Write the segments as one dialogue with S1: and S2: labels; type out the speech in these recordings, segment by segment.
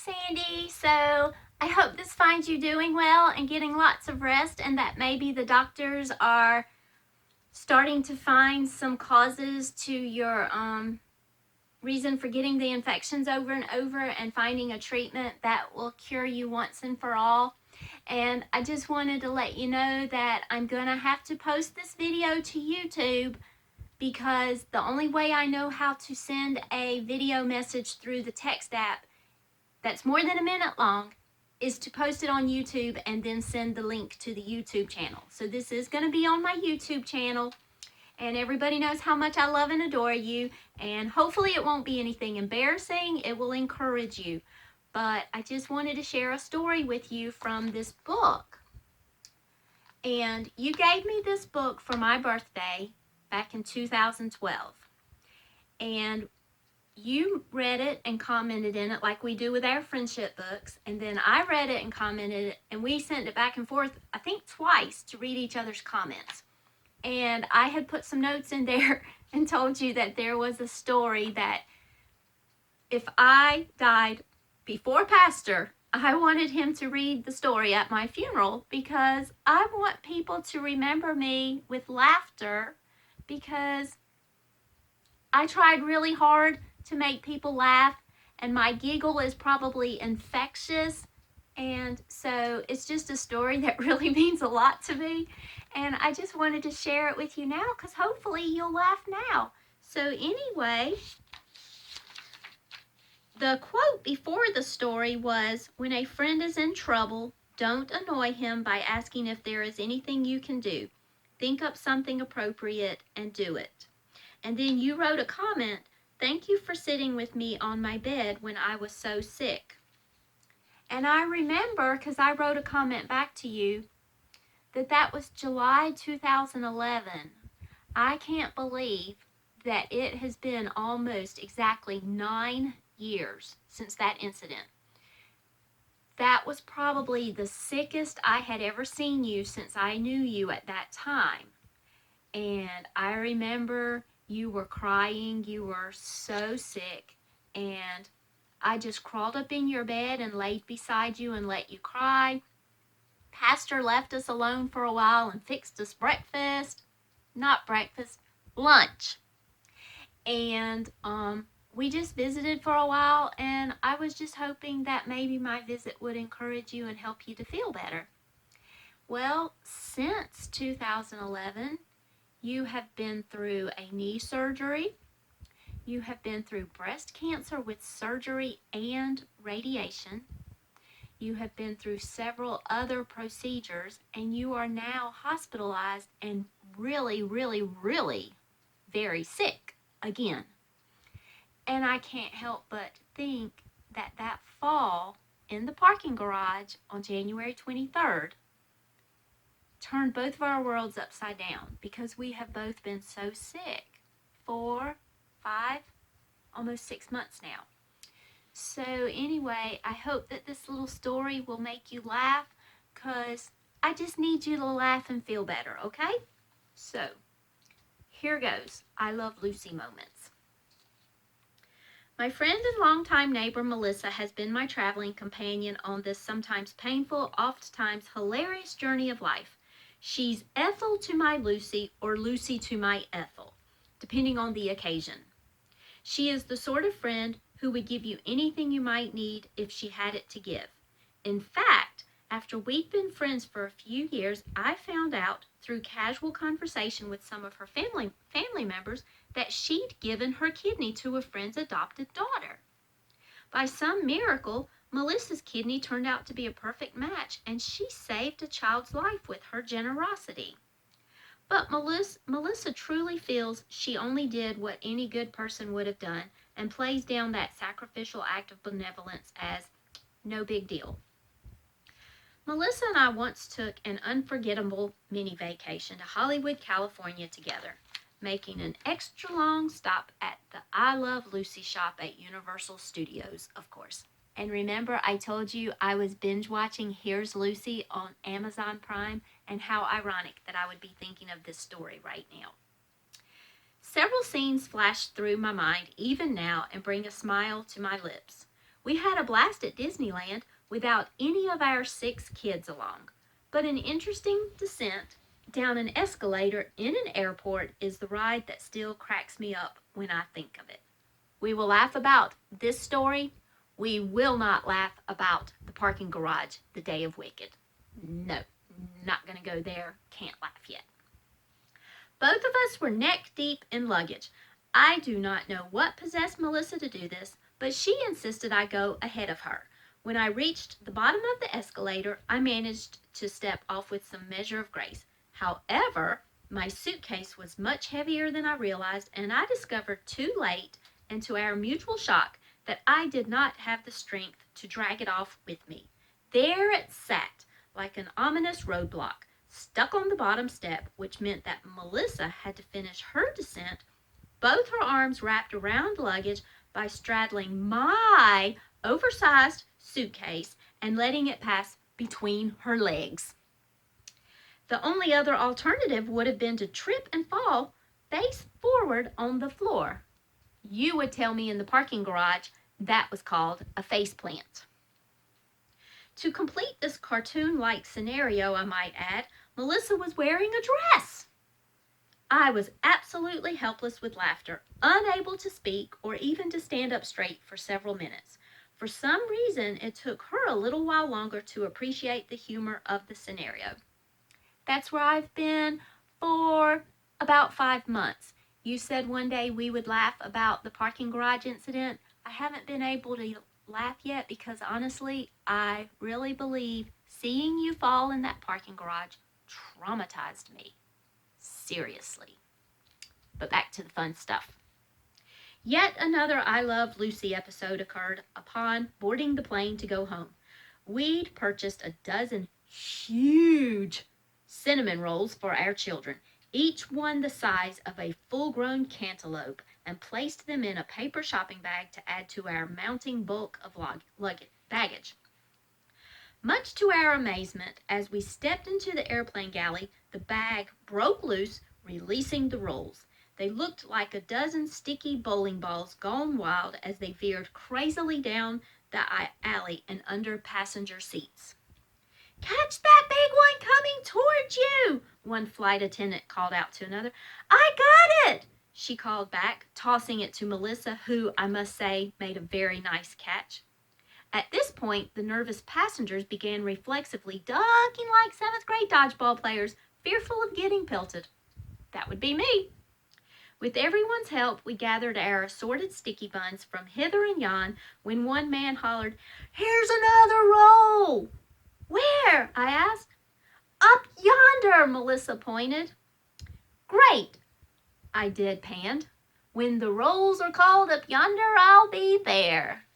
S1: Sandy. So I hope this finds you doing well and getting lots of rest, and that maybe the doctors are starting to find some causes to your reason for getting the infections over and over, and finding a treatment that will cure you once and for all. And I just wanted to let you know that I'm gonna have to post this video to YouTube, because the only way I know how to send a video message through the text app that's more than a minute long is to post it on YouTube and then send the link to the YouTube channel. So this is going to be on my YouTube channel, and everybody knows how much I love and adore you, and hopefully it won't be anything embarrassing. It will encourage you. But I just wanted to share a story with you from this book. And you gave me this book for my birthday back in 2012. And you read it and commented in it like we do with our friendship books, and then I read it and commented, and we sent it back and forth, I think twice, to read each other's comments. And I had put some notes in there and told you that there was a story that if I died before Pastor, I wanted him to read the story at my funeral, because I want people to remember me with laughter, because I tried really hard to make people laugh, and my giggle is probably infectious, and so it's just a story that really means a lot to me, and I just wanted to share it with you now, because hopefully you'll laugh now. So anyway, the quote before the story was, "When a friend is in trouble, don't annoy him by asking if there is anything you can do. Think up something appropriate and do it." And then you wrote a comment, "Thank you for sitting with me on my bed when I was so sick." And I remember, because I wrote a comment back to you, that was July 2011. I can't believe that it has been almost exactly 9 years since that incident. That was probably the sickest I had ever seen you since I knew you at that time. And I remember you were crying, you were so sick, and I just crawled up in your bed and laid beside you and let you cry. Pastor left us alone for a while and fixed us lunch. And we just visited for a while, and I was just hoping that maybe my visit would encourage you and help you to feel better. Well, since 2011, you have been through a knee surgery. You have been through breast cancer with surgery and radiation. You have been through several other procedures, and you are now hospitalized and really, really, really very sick again. And I can't help but think that that fall in the parking garage on January 23rd turned both of our worlds upside down, because we have both been so sick for 5, almost 6 months now. So anyway, I hope that this little story will make you laugh, because I just need you to laugh and feel better, okay? So here goes. I love Lucy moments. My friend and longtime neighbor Melissa has been my traveling companion on this sometimes painful, oftentimes hilarious journey of life. She's Ethel to my Lucy, or Lucy to my Ethel, depending on the occasion. She is the sort of friend who would give you anything you might need if she had it to give. In fact, after we'd been friends for a few years, I found out through casual conversation with some of her family members that she'd given her kidney to a friend's adopted daughter. By some miracle, Melissa's kidney turned out to be a perfect match, and she saved a child's life with her generosity. But Melissa truly feels she only did what any good person would have done, and plays down that sacrificial act of benevolence as no big deal. Melissa and I once took an unforgettable mini vacation to Hollywood, California together, making an extra long stop at the I Love Lucy shop at Universal Studios, of course. And remember, I told you I was binge watching Here's Lucy on Amazon Prime, and how ironic that I would be thinking of this story right now. Several scenes flash through my mind even now and bring a smile to my lips. We had a blast at Disneyland without any of our 6 kids along. But an interesting descent down an escalator in an airport is the ride that still cracks me up when I think of it. We will laugh about this story. We will not laugh about the parking garage the day of Wicked. No, not going to go there. Can't laugh yet. Both of us were neck deep in luggage. I do not know what possessed Melissa to do this, but she insisted I go ahead of her. When I reached the bottom of the escalator, I managed to step off with some measure of grace. However, my suitcase was much heavier than I realized, and I discovered too late, and to our mutual shock, that I did not have the strength to drag it off with me. There it sat, like an ominous roadblock, stuck on the bottom step, which meant that Melissa had to finish her descent, both her arms wrapped around luggage, by straddling my oversized suitcase and letting it pass between her legs. The only other alternative would have been to trip and fall face forward on the floor. You would tell me in the parking garage that was called a face plant. To complete this cartoon-like scenario, I might add, Melissa was wearing a dress. I was absolutely helpless with laughter, unable to speak or even to stand up straight for several minutes. For some reason, it took her a little while longer to appreciate the humor of the scenario. That's where I've been for about 5 months. You said one day we would laugh about the parking garage incident. I haven't been able to laugh yet because honestly, I really believe seeing you fall in that parking garage traumatized me. Seriously. But back to the fun stuff. Yet another I Love Lucy episode occurred upon boarding the plane to go home. We'd purchased a dozen huge cinnamon rolls for our children, each one the size of a full-grown cantaloupe, and placed them in a paper shopping bag to add to our mounting bulk of baggage. Much to our amazement, as we stepped into the airplane galley, the bag broke loose, releasing the rolls. They looked like a dozen sticky bowling balls gone wild as they veered crazily down the alley and under passenger seats. "Catch that big one coming towards you!" one flight attendant called out to another. "I got it!" she called back, tossing it to Melissa, who, I must say, made a very nice catch. At this point, the nervous passengers began reflexively ducking like 7th grade dodgeball players, fearful of getting pelted. That would be me. With everyone's help, we gathered our assorted sticky buns from hither and yon when one man hollered, "Here's another roll!" "Where?" I asked. "Up yonder," Melissa pointed. "Great," I deadpanned. "When the rolls are called up yonder, I'll be there."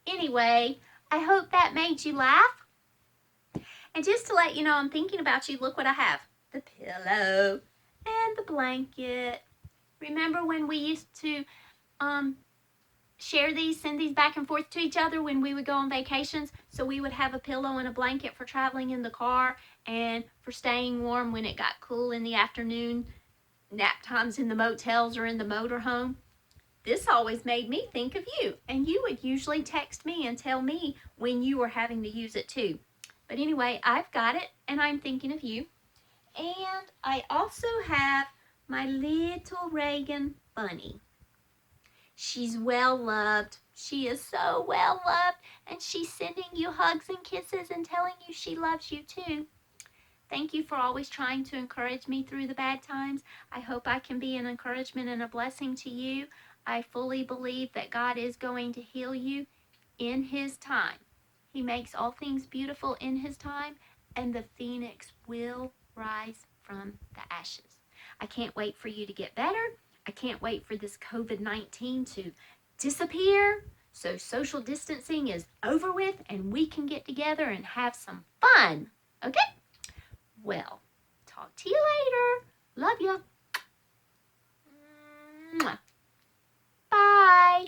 S1: Anyway, I hope that made you laugh. And just to let you know, I'm thinking about you. Look what I have. The pillow and the blanket. Remember when we used to share these, send these back and forth to each other when we would go on vacations? So we would have a pillow and a blanket for traveling in the car and for staying warm when it got cool in the afternoon, nap times in the motels or in the motorhome. This always made me think of you, and you would usually text me and tell me when you were having to use it too. But anyway, I've got it, and I'm thinking of you. And I also have my little Reagan bunny. She's well loved. She is so well loved, and she's sending you hugs and kisses and telling you she loves you too. Thank you for always trying to encourage me through the bad times. I hope I can be an encouragement and a blessing to you. I fully believe that God is going to heal you in His time. He makes all things beautiful in His time, and the phoenix will rise from the ashes. I can't wait for you to get better. I can't wait for this COVID-19 to disappear, so social distancing is over with and we can get together and have some fun. Okay? Well, talk to you later. Love ya. Bye.